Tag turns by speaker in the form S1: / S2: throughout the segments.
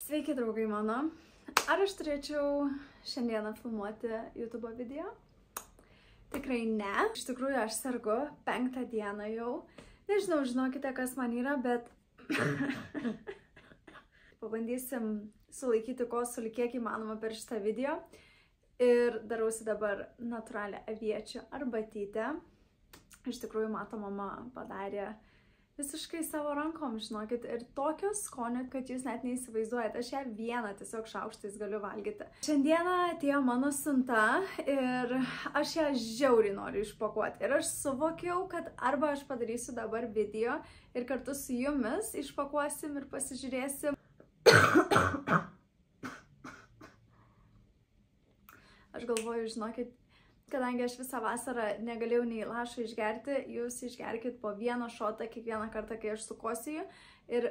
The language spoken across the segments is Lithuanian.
S1: Sveiki, draugai mano. Ar aš turėčiau šiandieną filmuoti YouTube video? Tikrai ne. Iš tikrųjų, aš sergu 5. dieną jau. Nežinau, žinokite, kas man yra, bet pabandysim sulaikyti kosulį kiek įmanoma per šitą video. Ir darausi dabar natūralią aviečių arbatytę. Iš tikrųjų, mato, mama padarė visiškai savo rankom, žinokit, ir tokio skonio, kad jūs net neįsivaizduojate. Aš ją vieną tiesiog šaukštais galiu valgyti. Šiandieną atėjo mano siunta ir aš ją žiauriai noriu išpakuoti. Ir aš suvokiau, kad arba aš padarysiu dabar video ir kartu su jumis išpakuosim ir pasižiūrėsim. Aš galvoju, žinokit, kadangi aš visą vasarą negalėjau nei lašo išgerti, jūs išgerkit po vieną šotą kiekvieną kartą, kai aš sukosiju. Ir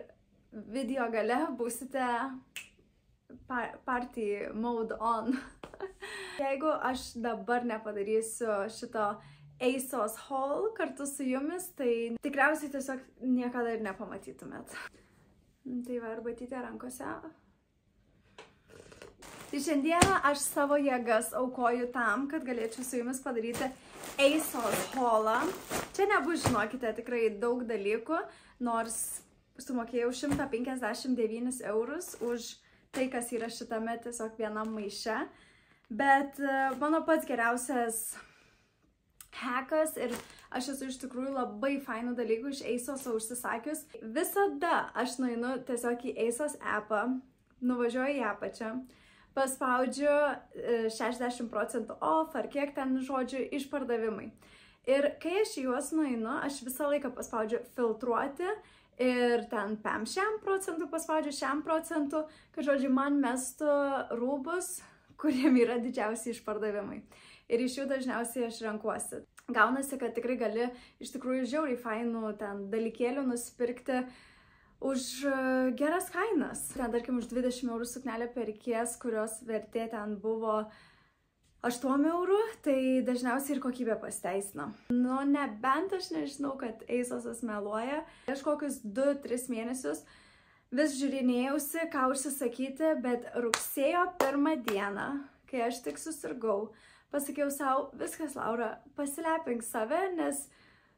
S1: video gale būsite party mode on. Jeigu aš dabar nepadarysiu šito ASOS haul kartu su jumis, tai tikriausiai tiesiog niekada ir nepamatytumėt. Tai va, arbatytė rankose. Tai šiandieną aš savo jėgas aukoju tam, kad galėčiau su jumis padaryti ASOS haulą. Čia nebus, žinokite, tikrai daug dalykų, nors sumokėjau 159 eurus už tai, kas yra šitame tiesiog vienam maiše. Bet mano pats geriausias hackas ir aš esu iš tikrųjų labai fainų dalykų iš ASOS užsisakius. Visada aš nueinu tiesiog į ASOS appą, nuvažiuoju į apačią, paspaudžiu 60% off ar kiek ten žodžių išpardavimai. Ir kai aš į juos nueinu, aš visą laiką paspaudžiu filtruoti ir ten 5% paspaudžiu 6%, kad žodžiu man mestų rūbus, kuriem yra didžiausi išpardavimai. Ir iš jų dažniausiai aš renkuosi. Gaunasi, kad tikrai gali iš tikrųjų žiauriai fainų ten dalykėlių nusipirkti už geras kainas. Ten, tarkim, už 20 eurų suknelę perkies, kurios vertė ten buvo 8 eurų, tai dažniausiai ir kokybė pasiteisina. Nu, nebent aš nežinau, kad ASOS meluoja. Aš kokius 2-3 mėnesius vis žiūrinėjausi, ką užsisakyti, bet rugsėjo 1 dieną, kai aš tik susirgau, pasakiau savo, viskas, Laura, pasilepink save, nes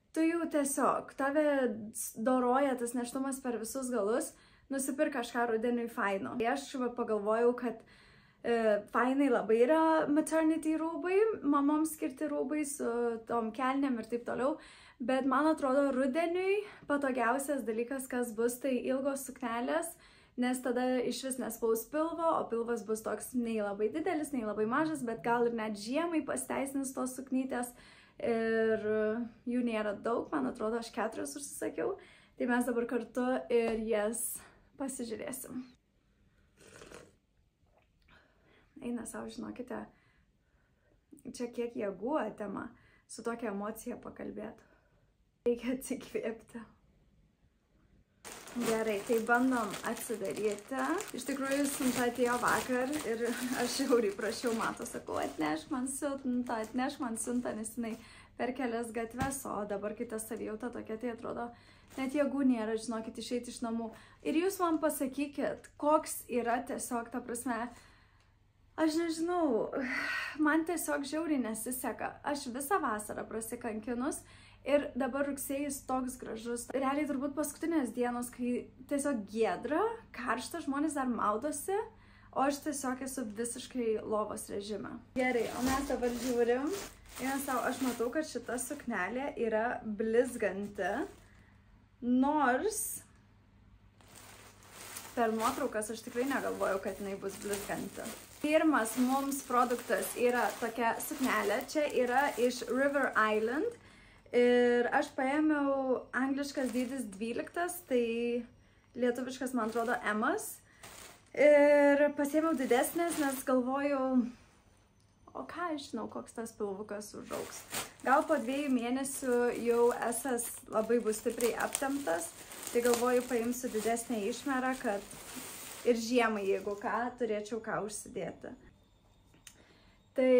S1: tu jau tiesiog, tave doroja tas neštumas per visus galus, nusipirk kažką rudeniui faino. Aš pagalvojau, kad fainai labai yra maternity rūbai, mamoms skirti rūbai su tom kelnėm ir taip toliau, bet man atrodo rudeniui patogiausias dalykas, kas bus, tai ilgos suknelės, nes tada iš vis nespaus pilvo, o pilvas bus toks nei labai didelis, nei labai mažas, bet gal ir net žiemai pasiteisins tos suknytės. Ir jų nėra daug, man atrodo, aš 4 užsisakiau, tai mes dabar kartu ir jas pasižiūrėsim. Eina savo, žinokite, čia kiek jėgų atema su tokia emocija pakalbėti. Reikia atsikvėpti. Gerai, tai bandom atsidaryti. Iš tikrųjų, siunta atėjo vakar ir aš žiauriai prašiau, mato, sakau, atnešk man siuntą, nes jinai per kelias gatves, o dabar kai ta savijauta tokia, tai atrodo, net jėgų nėra, žinokit, išeiti iš namų. Ir jūs man pasakykit, koks yra tiesiog, ta prasme, aš nežinau, man tiesiog žiauriai nesiseka. Aš visą vasarą prasikankinus. Ir dabar rugsėjis toks gražus. Realiai turbūt paskutinės dienos, kai tiesiog giedra, karšta, žmonės dar maudosi, o aš tiesiog esu visiškai lovos režime. Gerai, o mes dabar žiūrim. Aš matau, kad šita suknelė yra blizganti, nors per nuotraukas aš tikrai negalvojau, kad jinai bus blizganti. Pirmas mums produktas yra tokia suknelė. Čia yra iš River Island. Ir aš paėmiau angliškas dydis 12, tai lietuviškas, man atrodo, M-as. Ir pasiėmiau didesnės, nes galvojau, o ką aš žinau, koks tas pilvukas užaugs. Gal po 2 mėnesių jau esas labai bus stipriai aptemptas, tai galvoju, paimsiu didesnę išmerą, kad ir žiemai, jeigu ką, turėčiau ką užsidėti. Tai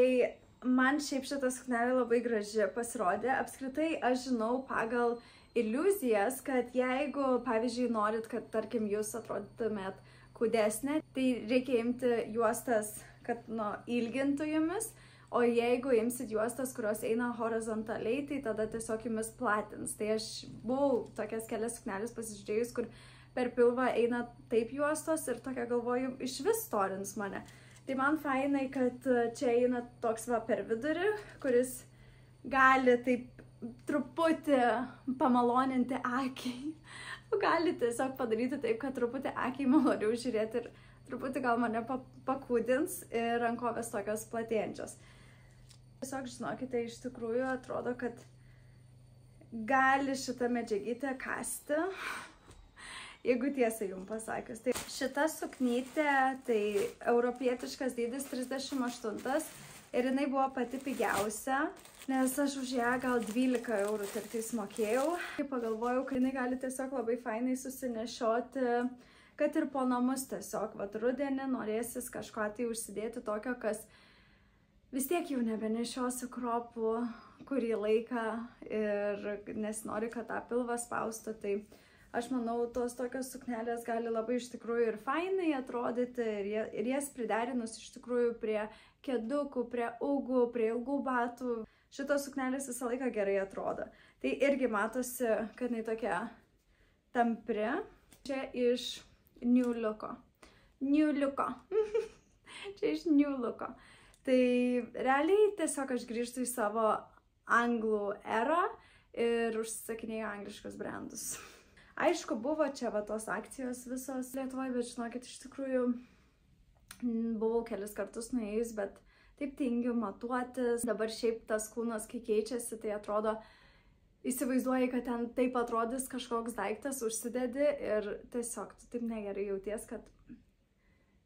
S1: man šiaip šitą suknelę labai graži pasirodė. Apskritai, aš žinau pagal iliuzijas, kad jeigu, pavyzdžiui, norit, kad, tarkim, jūs atrodytumėt kūdesnė, tai reikia imti juostas, kad ilgintų jumis, o jeigu imsit juostas, kurios eina horizontaliai, tai tada tiesiog jumis platins. Tai aš buvau tokias kelias suknelis pasižiūrėjus, kur per pilvą eina taip juostos ir tokia galvoju, iš vis storins mane. Tai man fainai, kad čia eina toks va per vidurį, kuris gali taip truputį pamaloninti akiai. Gali tiesiog padaryti taip, kad truputį akiai maloniau žiūrėti ir truputį gal mane pakūdins ir rankovės tokios platėjančios. Tiesiog žinokite, iš tikrųjų atrodo, kad gali šitą medžiagytę kasti, jeigu tiesai jums pasakius. Tai šita suknytė, tai europietiškas dydis 38 ir jinai buvo pati pigiausia, nes aš už ją gal 12 eurų tiktais mokėjau. Pagalvojau, kad jinai gali tiesiog labai fainai susinešioti, kad ir po namus tiesiog, vat rudenį norėsis kažko tai užsidėti tokio, kas vis tiek jau nebenešiosiu kropų kurį laiką ir nesinori, kad tą pilvą spaustų, tai aš manau, tos tokios suknelės gali labai iš tikrųjų ir fainai atrodyti ir jas priderinus iš tikrųjų prie kėdukų, prie ūgų, prie ilgų batų. Šitos suknelės visą laiką gerai atrodo. Tai irgi matosi, kad jinai tokia tampri. Čia iš New Looko. New Looko. Čia iš New Looko. Tai realiai tiesiog aš grįžtu į savo anglų erą ir užsisakinėjau angliškus brandus. Aišku, buvo čia va tos akcijos visos Lietuvoje, bet žinokit, iš tikrųjų buvau kelis kartus nuėjus, bet taip tingiu matuotis. Dabar šiaip tas kūnas, kai keičiasi, tai atrodo, įsivaizduoji, kad ten taip atrodys kažkoks daiktas, užsidedi ir tiesiog tu taip negerai jauties, kad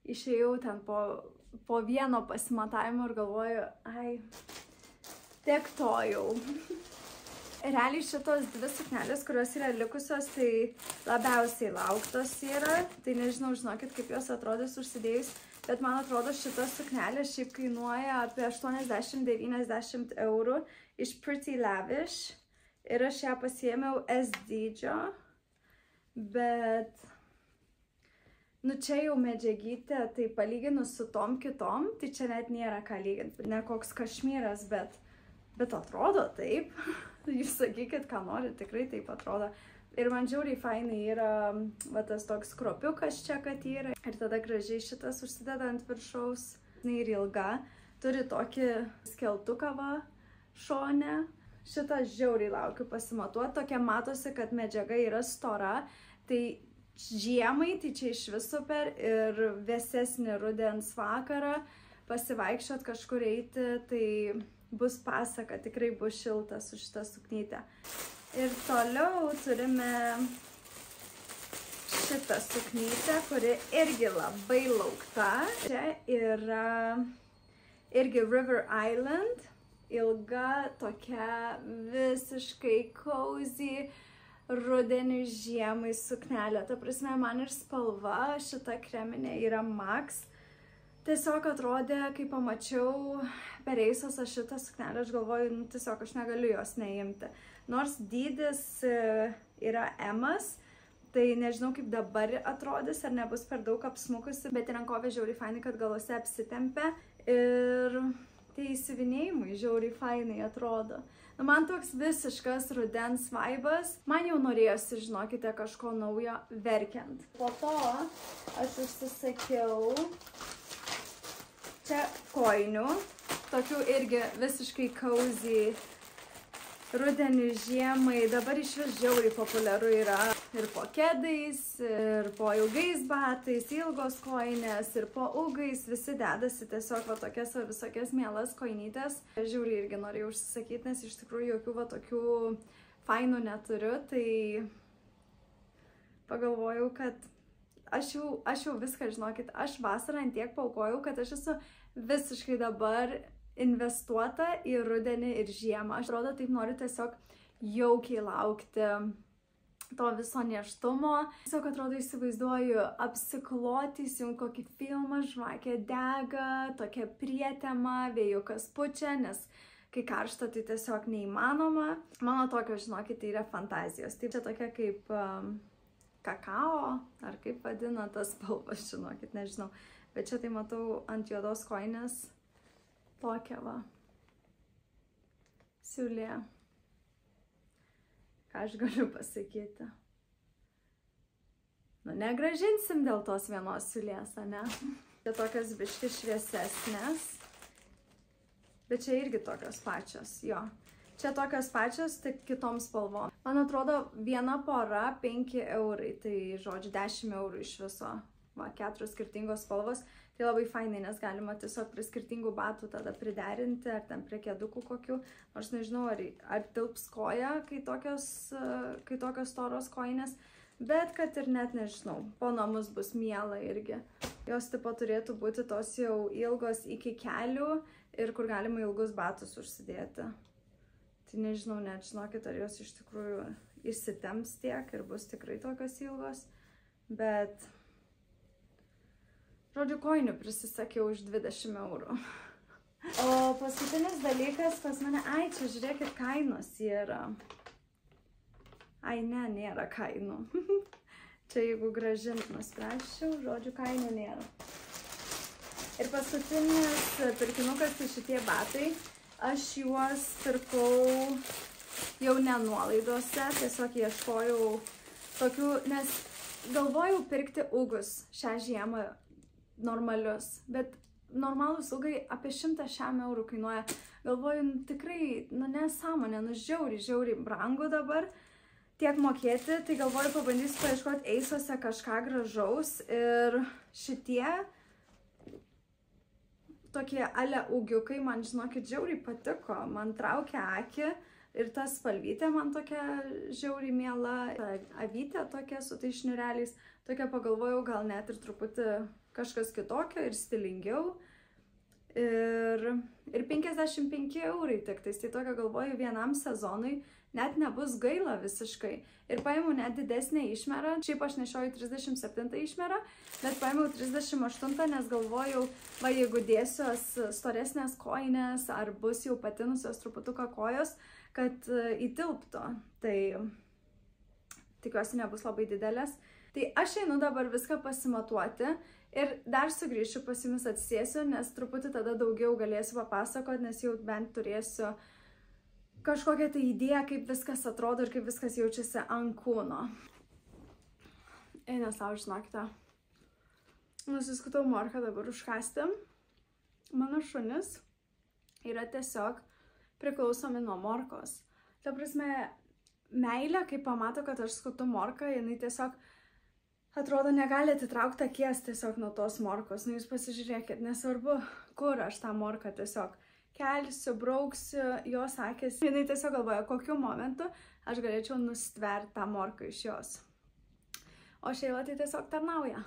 S1: išėjau ten po vieno pasimatavimo ir galvoju, ai, tiek to jau. Realiai šitos dvi suknelės, kurios yra likusios, tai labiausiai lauktos yra. Tai nežinau, žinokit, kaip jos atrodys užsidėjus, bet man atrodo, šita suknelė šiaip kainuoja apie 80-90 eurų iš Pretty Lavish. Ir aš ją pasiėmiau S dydžio, bet nu čia jau medžiagytė, tai palyginus su tom kitom, tai čia net nėra ką lyginti. Ne koks kašmyras, bet atrodo taip. Jūs sakykit, ką norit, tikrai taip atrodo. Ir man žiauriai fainai yra va, tas toks kropiukas čia, kad yra. Ir tada gražiai šitas užsideda ant viršaus. Ir ilga. Turi tokį skeltuką va šone. Šitą žiauriai laukiu pasimatuoti. Tokia matosi, kad medžiaga yra stora. Tai žiemai, tai čia iš vis super. Ir vėsesnį rudens vakarą pasivaikščiot kažkur eiti, tai bus pasaka, tikrai bus šilta su šita suknytė. Ir toliau turime šitą suknytę, kuri irgi labai laukta. Čia yra irgi River Island, ilga, tokia visiškai cozy rudeniui žiemai suknelė. Ta prasme, man ir spalva šita kreminė yra Max. Tiesiog atrodė, kai pamačiau per eisos aš šitą suknelę, aš galvoju, nu, tiesiog aš negaliu jos neimti. Nors dydis yra M-as, tai nežinau, kaip dabar atrodys, ar nebus per daug apsmukusi, bet rankovė žiauriai fainai, kad galuose apsitempia ir tai įsiuvinėjimui žiauriai fainai atrodo. Nu, man toks visiškas rudens vaibas, man jau norėjosi, žinokite, kažko naujo verkiant. Po to aš užsisakiau čia kojinių, tokių irgi visiškai cozy rudeniui žiemai. Dabar iš vis žiauriai populiaru yra ir po kedais, ir po ilgais batais, ilgos kojinės, ir po ūgais. Visi dedasi tiesiog va tokias visokias mielas kojinytės. Žiauriai irgi norėjau užsisakyti, nes iš tikrųjų jokių va tokių fainų neturiu, tai pagalvojau, kad aš jau viską, žinokit, aš vasarą ant tiek paaukojau, kad aš esu visiškai dabar investuota į rudenį ir žiemą. Aš atrodo, taip noriu tiesiog jaukiai laukti to viso nėštumo. Tiesiog atrodo, įsivaizduoju apsikloti, įsijungt kokį filmą, žvakė dega, tokia prietema, vėjukas pučia, nes kai karšta, tai tiesiog neįmanoma. Mano tokios, žinokit, tai yra fantazijos. Tai čia tokia kaip kakao, ar kaip vadina tas spalvas, žinokit, nežinau. Bet čia tai matau ant juodos kojinės tokia va siūlė. Ką aš galiu pasakyti? Nu, negražinsim dėl tos vienos siūlės, ane? Čia tokios biški šviesesnės. Bet čia irgi tokios pačios, jo. Čia tokios pačios, tik kitom spalvom. Man atrodo, viena pora 5 eurai, tai žodžiu 10 eurų iš viso. Va, 4 skirtingos spalvos. Tai labai fainai, nes galima tiesiog prie skirtingų batų tada priderinti, ar ten prie kėdukų kokių. Nors nežinau, ar tilps koja, kai tokios storos kojinės. Bet kad ir net nežinau, po namus bus miela irgi. Jos tipo turėtų būti tos jau ilgos iki kelių ir kur galima ilgus batus užsidėti. Tai nežinau, net žinokit, ar jos iš tikrųjų išsitemps tiek ir bus tikrai tokios ilgos. Bet, žodžiu, kojinių prisisakiau už 20 eurų. O paskutinis dalykas pas mane, ai, čia žiūrėkit, kainos yra. Ai, ne, nėra kainų. Čia jeigu grąžint nuspręsčiau, žodžiu, kainų nėra. Ir paskutinis pirkinukas, tai šitie batai. Aš juos pirkau jau ne nuolaidose, tiesiog ieškojau tokių, nes galvojau pirkti ugus šią žiemą normalius, bet normalūs ugai apie 100 eurų kainuoja. Galvoju, tikrai, nu nesąmonė, nu žiauriai brangu dabar tiek mokėti, tai galvoju pabandysiu paieškoti Eisuose kažką gražaus ir šitie tokie ale ugiukai, man žinokit, žiauriai patiko, man traukia akį ir ta spalvytė man tokia žiauriai miela, avytė tokia su tais šniureliais, tokia pagalvojau gal net ir truputį kažkas kitokio ir stilingiau. Ir 55 eurai tik, tai tokia galvoju vienam sezonui net nebus gaila visiškai. Ir paimu net didesnę išmerą, šiaip aš nešioju 37 išmerą, bet paimu 38, nes galvojau, va jeigu dėsiuos storesnės kojinės ar bus jau patinusios truputuką kojos, kad įtilptų. Tai tikiuosi nebus labai didelės. Tai aš einu dabar viską pasimatuoti ir dar sugrįšiu pas jumis atsisėsiu, nes truputį tada daugiau galėsiu papasakoti, nes jau bent turėsiu kažkokią tai idėją, kaip viskas atrodo ir kaip viskas jaučiasi ant kūno. Eina savo, žinokite. Nusiskutau morką dabar užkasti. Mano šunis yra tiesiog priklausomi nuo morkos. Ta prasme, meilė, kai pamato, kad aš skutu morką, jinai tiesiog atrodo negali atitraukti akies tiesiog nuo tos morkos. Nu, jūs pasižiūrėkit, nesvarbu, kur aš tą morką tiesiog kelsiu, brauksiu, jos akės. Jinai tiesiog galvoja, kokiu momentu aš galėčiau nustverti tą morką iš jos. O Šeila tai tiesiog tarnauja.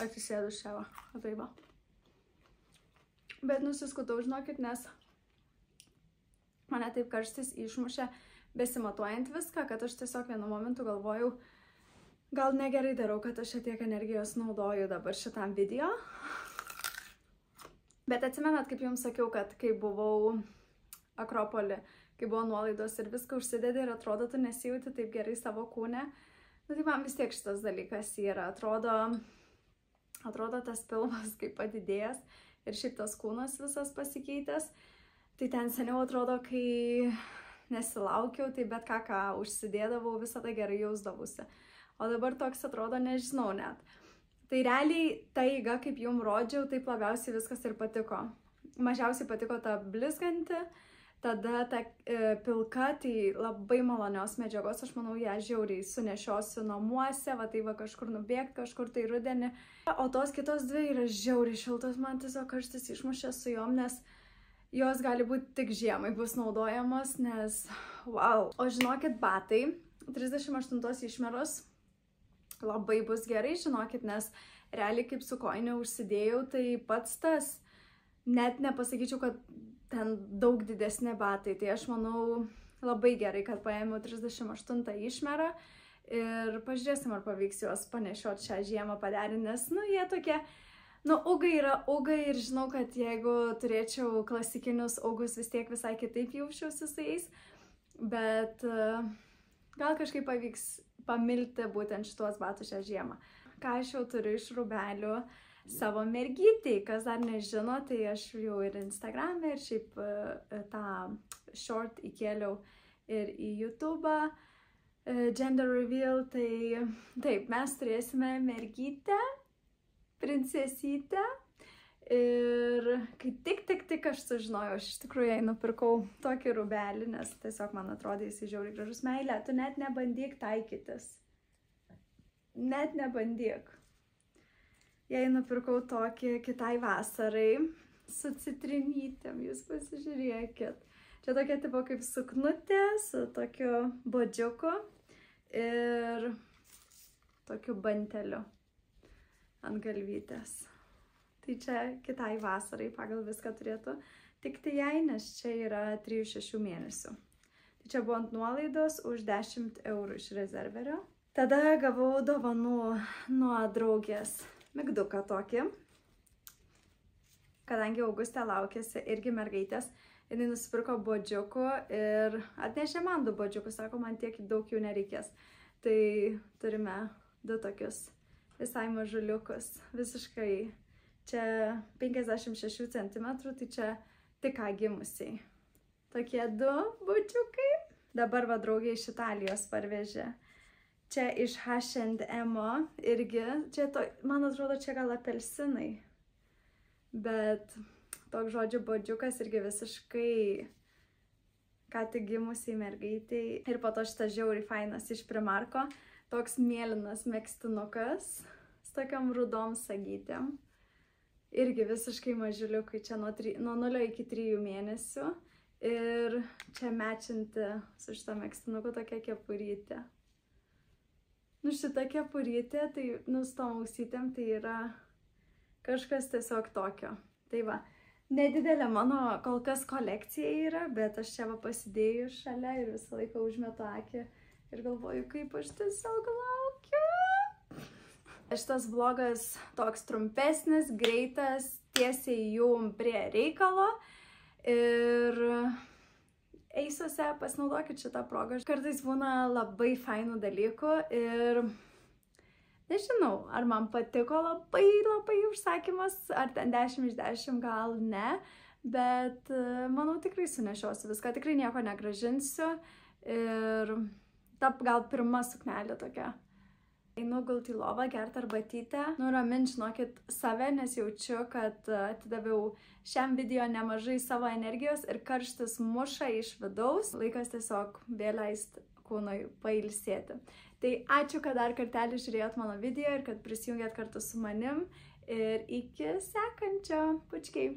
S1: Atsisėdu šią, tai va. Bet nusiskutau, žinokit, nes mane taip karštis išmušė besimatuojant viską, kad aš tiesiog vienu momentu galvojau, gal negerai darau, kad aš tiek energijos naudoju dabar šitam video. Bet atsimenat, kaip jums sakiau, kad kai buvau Akropolį, kai buvo nuolaidos ir viską užsidedi ir atrodo, tu nesijauti taip gerai savo kūne, nu, tai man vis tiek šitas dalykas yra. Atrodo tas pilvas kaip padidėjęs ir šiaip tas kūnas visas pasikeitęs. Tai ten seniau atrodo, kai nesilaukiau, tai bet ką užsidėdavau, visada gerai jausdavusi. O dabar toks atrodo, nežinau net. Tai realiai ta eiga, kaip jums rodžiau, taip labiausiai viskas ir patiko. Mažiausiai patiko ta blizganti, tada ta pilka, tai labai malonios medžiagos, aš manau, ją žiauriai sunešiosiu namuose, va tai va kažkur nubėgti, kažkur tai rudenį. O tos kitos dvi yra žiauriai šiltos, man tiesiog karštis išmušė su jom, nes jos gali būti tik žiemai bus naudojamos, nes wow. O žinokit, batai, 38 išmeros, labai bus gerai, žinokit, nes realiai kaip su kojine užsidėjau, tai pats tas, net nepasakyčiau, kad ten daug didesni batai, tai aš manau labai gerai, kad paėmiau 38 išmerą ir pažiūrėsim, ar pavyks juos panešioti šią žiemą paderinti, nes, nu, jie tokie, nu, ugai yra ugai ir žinau, kad jeigu turėčiau klasikinius ugus, vis tiek visai kitaip jaučiausi su jais, bet gal kažkaip pamilti būtent šitos batus šią žiemą. Ką aš jau turiu iš rūbelių savo mergytei, kas dar nežino, tai aš jau ir Instagram'e, ir šiaip tą short įkėliau ir į YouTube'ą, gender reveal, tai taip, mes turėsime mergytę, princesytę. Ir kai tik aš sužinojau, aš iš tikrųjų jai nupirkau tokį rūbelį, nes tiesiog man atrodė jis žiauriai gražus. Meilė, tu net nebandyk taikytis. Net nebandyk. Jai nupirkau tokį kitai vasarai su citrinytėm, jūs pasižiūrėkit. Čia tokia tipo kaip suknutė su tokiu bodžiuku ir tokiu banteliu ant galvytės. Tai čia kitai vasarai pagal viską turėtų tikti jai, nes čia yra 3-6 mėnesių. Tai čia buvo ant nuolaidos už 10 eurų iš rezerverio. Tada gavau dovanų nuo draugės mygduką tokį. Kadangi Augustė laukėsi irgi mergaitės, jinai nusipirko bodžiukų ir atnešė man 2 bodžiukus, sako, man tiek daug jų nereikės. Tai turime 2 tokius visai mažuliukus, visiškai. Čia 56 cm, tai čia tik ką gimusiai. Tokie 2 bučiukai. Dabar va draugė iš Italijos parvežė. Čia iš H&M irgi. Čia man atrodo, čia gal apelsinai. Bet toks žodžiu bodžiukas irgi visiškai ką tik gimusiai mergaitei. Ir po to šitas žiauriai fainas iš Primarko. Toks mėlynas megztinukas su tokiom rudom sagytėm. Irgi visiškai mažiuliukai, čia nuo 0 iki 3 mėnesių. Ir čia mečinti su šitą megztinuku tokia kepurytė. Nu šita kepurytė, tai su tom ausytėm, tai yra kažkas tiesiog tokio. Tai va, nedidelė mano kol kas kolekcija yra, bet aš čia va pasidėjau šalia ir visą laiką užmetu akį ir galvoju, kaip aš tiesiog laukiu. Šitas vlogas toks trumpesnis, greitas, tiesiai jum prie reikalo ir eisuose pasinaudokit šitą progą. Kartais būna labai fainų dalykų ir nežinau, ar man patiko labai užsakymas, ar ten 10 iš 10 gal ne, bet manau tikrai sunešiosiu viską, tikrai nieko negrąžinsiu ir gal pirma suknelė tokia. Einu gulti į lovą, gerti arbatytę, nuramint, žinokit, save, nes jaučiu, kad atidaviau šiam video nemažai savo energijos ir karštis muša iš vidaus. Laikas tiesiog vėl leisti kūnui pailsėti. Tai ačiū, kad dar kartelį žiūrėjot mano video ir kad prisijungėt kartu su manim. Ir iki sekančio. Pučkiai.